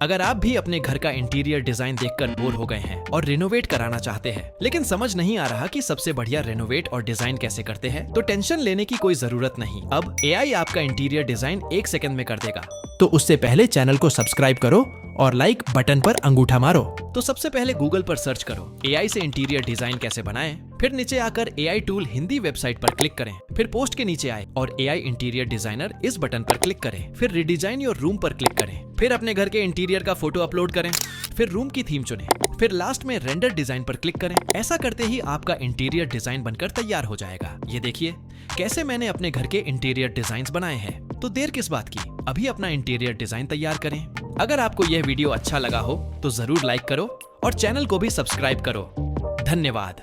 अगर आप भी अपने घर का इंटीरियर डिजाइन देखकर बोर हो गए हैं और रिनोवेट कराना चाहते हैं लेकिन समझ नहीं आ रहा कि सबसे बढ़िया रिनोवेट और डिजाइन कैसे करते हैं, तो टेंशन लेने की कोई जरूरत नहीं। अब एआई आपका इंटीरियर डिजाइन 1 सेकंड में कर देगा। तो उससे पहले चैनल को सब्सक्राइब करो और लाइक बटन पर अंगूठा मारो। तो सबसे पहले गूगल पर सर्च करो एआई से इंटीरियर डिजाइन कैसे बनाएं। फिर नीचे आकर एआई टूल हिंदी वेबसाइट पर क्लिक करें। फिर पोस्ट के नीचे आए और एआई इंटीरियर डिजाइनर इस बटन पर क्लिक करें। फिर रिडिजाइन योर रूम पर क्लिक करें। फिर अपने घर के इंटीरियर का फोटो अपलोड करें। फिर रूम की थीम चुनें। फिर लास्ट में रेंडर डिजाइन पर क्लिक करें। ऐसा करते ही आपका इंटीरियर डिजाइन बनकर तैयार हो जाएगा। ये देखिए कैसे मैंने अपने घर के इंटीरियर डिजाइन बनाए हैं। तो देर किस बात की, अभी अपना इंटीरियर डिजाइन तैयार करें। अगर आपको यह वीडियो अच्छा लगा हो तो जरूर लाइक करो और चैनल को भी सब्सक्राइब करो। धन्यवाद।